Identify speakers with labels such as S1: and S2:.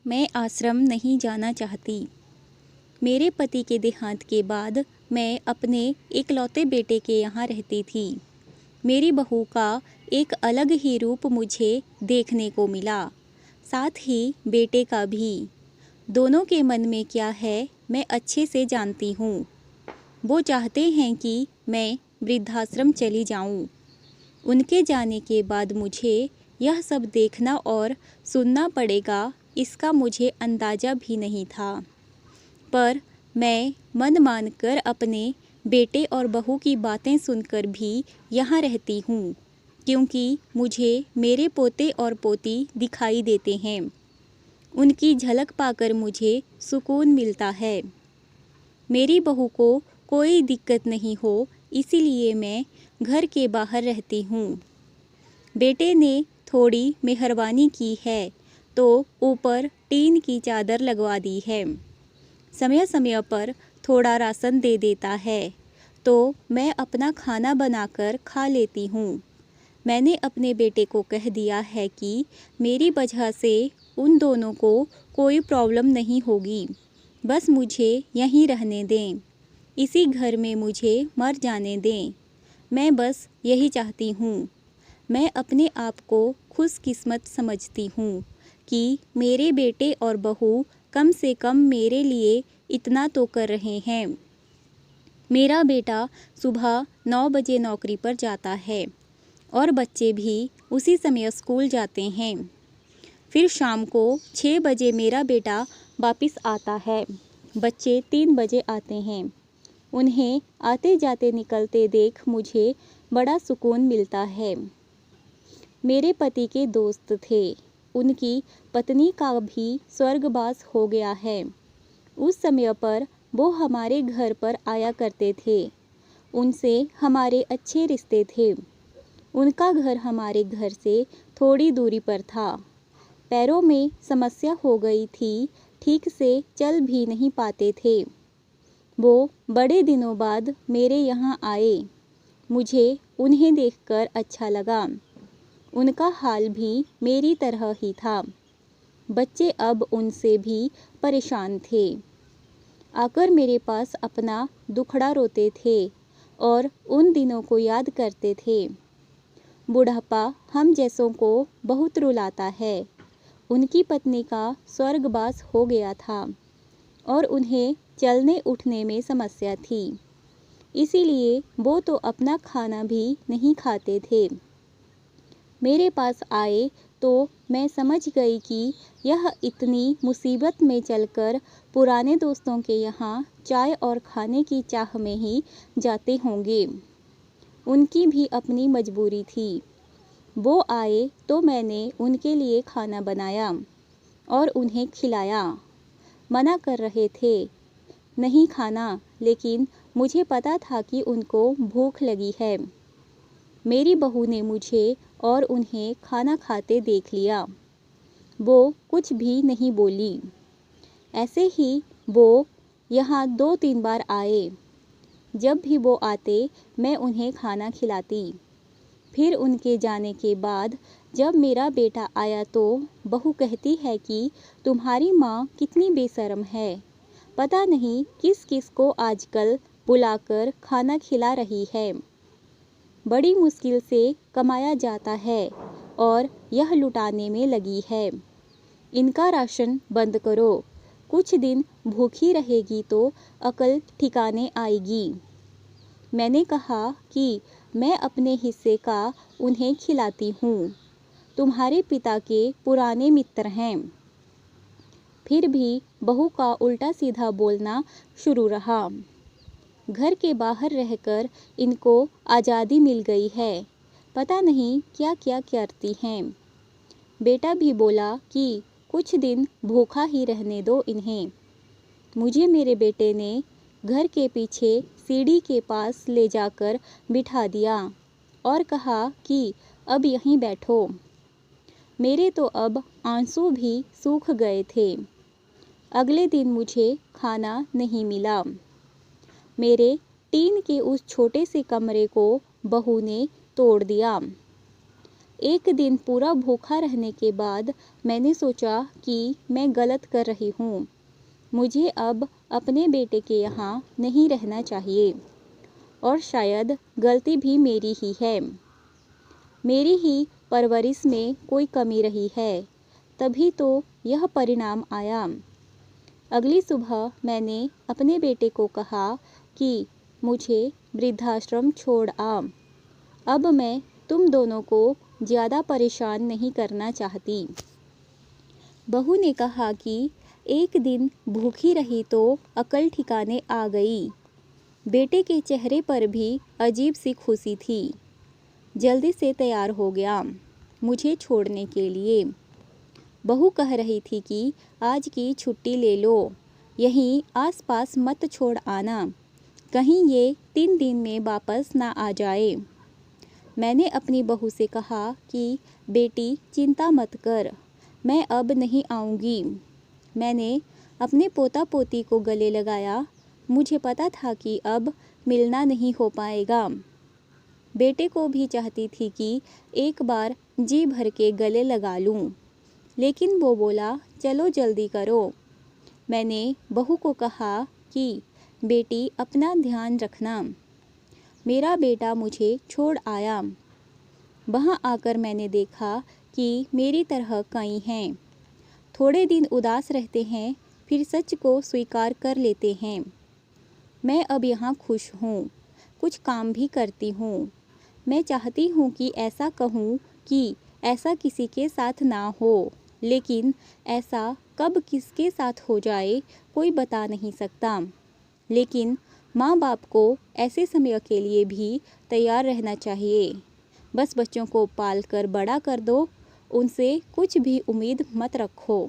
S1: मैं आश्रम नहीं जाना चाहती। मेरे पति के देहांत के बाद मैं अपने इकलौते बेटे के यहाँ रहती थी। मेरी बहू का एक अलग ही रूप मुझे देखने को मिला, साथ ही बेटे का भी। दोनों के मन में क्या है मैं अच्छे से जानती हूँ। वो चाहते हैं कि मैं वृद्धाश्रम चली जाऊँ। उनके जाने के बाद मुझे यह सब देखना और सुनना पड़ेगा, इसका मुझे अंदाज़ा भी नहीं था। पर मैं मन मानकर अपने बेटे और बहू की बातें सुनकर भी यहाँ रहती हूँ, क्योंकि मुझे मेरे पोते और पोती दिखाई देते हैं। उनकी झलक पाकर मुझे सुकून मिलता है। मेरी बहू को कोई दिक्कत नहीं हो, इसीलिए मैं घर के बाहर रहती हूँ। बेटे ने थोड़ी मेहरबानी की है तो ऊपर टीन की चादर लगवा दी है। समय समय पर थोड़ा राशन दे देता है तो मैं अपना खाना बनाकर खा लेती हूँ। मैंने अपने बेटे को कह दिया है कि मेरी वजह से उन दोनों को कोई प्रॉब्लम नहीं होगी, बस मुझे यहीं रहने दें, इसी घर में मुझे मर जाने दें। मैं बस यही चाहती हूँ। मैं अपने आप को खुशकिस्मत समझती हूँ कि मेरे बेटे और बहू कम से कम मेरे लिए इतना तो कर रहे हैं। मेरा बेटा सुबह 9 बजे नौकरी पर जाता है और बच्चे भी उसी समय स्कूल जाते हैं। फिर शाम को 6 बजे मेरा बेटा वापस आता है। बच्चे 3 बजे आते हैं। उन्हें आते जाते निकलते देख मुझे बड़ा सुकून मिलता है। मेरे पति के दोस्त थे, उनकी पत्नी का भी स्वर्गवास हो गया है। उस समय पर वो हमारे घर पर आया करते थे। उनसे हमारे अच्छे रिश्ते थे। उनका घर हमारे घर से थोड़ी दूरी पर था। पैरों में समस्या हो गई थी, ठीक से चल भी नहीं पाते थे। वो बड़े दिनों बाद मेरे यहाँ आए। मुझे उन्हें देखकर अच्छा लगा। उनका हाल भी मेरी तरह ही था। बच्चे अब उनसे भी परेशान थे। आकर मेरे पास अपना दुखड़ा रोते थे और उन दिनों को याद करते थे। बुढ़ापा हम जैसों को बहुत रुलाता है। उनकी पत्नी का स्वर्गवास हो गया था और उन्हें चलने उठने में समस्या थी, इसीलिए वो तो अपना खाना भी नहीं खाते थे। मेरे पास आए तो मैं समझ गई कि यह इतनी मुसीबत में चलकर पुराने दोस्तों के यहाँ चाय और खाने की चाह में ही जाते होंगे। उनकी भी अपनी मजबूरी थी। वो आए तो मैंने उनके लिए खाना बनाया और उन्हें खिलाया। मना कर रहे थे नहीं खाना, लेकिन मुझे पता था कि उनको भूख लगी है। मेरी बहू ने मुझे और उन्हें खाना खाते देख लिया। वो कुछ भी नहीं बोली। ऐसे ही वो यहाँ 2-3 बार आए। जब भी वो आते मैं उन्हें खाना खिलाती। फिर उनके जाने के बाद जब मेरा बेटा आया तो बहू कहती है कि तुम्हारी माँ कितनी बेशर्म है, पता नहीं किस किस को आजकल बुलाकर खाना खिला रही है। बड़ी मुश्किल से कमाया जाता है और यह लुटाने में लगी है। इनका राशन बंद करो, कुछ दिन भूखी रहेगी तो अकल ठिकाने आएगी। मैंने कहा कि मैं अपने हिस्से का उन्हें खिलाती हूँ, तुम्हारे पिता के पुराने मित्र हैं। फिर भी बहू का उल्टा सीधा बोलना शुरू रहा। घर के बाहर रहकर इनको आज़ादी मिल गई है, पता नहीं क्या क्या करती हैं। बेटा भी बोला कि कुछ दिन भूखा ही रहने दो इन्हें। मुझे मेरे बेटे ने घर के पीछे सीढ़ी के पास ले जाकर बिठा दिया और कहा कि अब यहीं बैठो। मेरे तो अब आंसू भी सूख गए थे। अगले दिन मुझे खाना नहीं मिला। मेरे टीन के उस छोटे से कमरे को बहू ने तोड़ दिया। एक दिन पूरा भूखा रहने के बाद मैंने सोचा कि मैं गलत कर रही हूँ। मुझे अब अपने बेटे के यहाँ नहीं रहना चाहिए और शायद गलती भी मेरी ही है। मेरी ही परवरिश में कोई कमी रही है, तभी तो यह परिणाम आया। अगली सुबह मैंने अपने बेटे को कहा कि मुझे वृद्धाश्रम छोड़ आ। अब मैं तुम दोनों को ज़्यादा परेशान नहीं करना चाहती। बहू ने कहा कि एक दिन भूखी रही तो अकल ठिकाने आ गई। बेटे के चेहरे पर भी अजीब सी खुशी थी। जल्दी से तैयार हो गया मुझे छोड़ने के लिए। बहू कह रही थी कि आज की छुट्टी ले लो, यहीं आसपास मत छोड़ आना, कहीं ये 3 दिन में वापस ना आ जाए। मैंने अपनी बहू से कहा कि बेटी चिंता मत कर, मैं अब नहीं आऊँगी। मैंने अपने पोता पोती को गले लगाया। मुझे पता था कि अब मिलना नहीं हो पाएगा। बेटे को भी चाहती थी कि एक बार जी भर के गले लगा लूं, लेकिन वो बोला चलो जल्दी करो। मैंने बहू को कहा कि बेटी अपना ध्यान रखना। मेरा बेटा मुझे छोड़ आया। वहाँ आकर मैंने देखा कि मेरी तरह कई हैं। थोड़े दिन उदास रहते हैं, फिर सच को स्वीकार कर लेते हैं। मैं अब यहाँ खुश हूँ, कुछ काम भी करती हूँ। मैं चाहती हूँ कि ऐसा कहूँ कि ऐसा किसी के साथ ना हो, लेकिन ऐसा कब किसके साथ हो जाए कोई बता नहीं सकता। लेकिन माँ बाप को ऐसे समय के लिए भी तैयार रहना चाहिए। बस बच्चों को पाल कर बड़ा कर दो, उनसे कुछ भी उम्मीद मत रखो।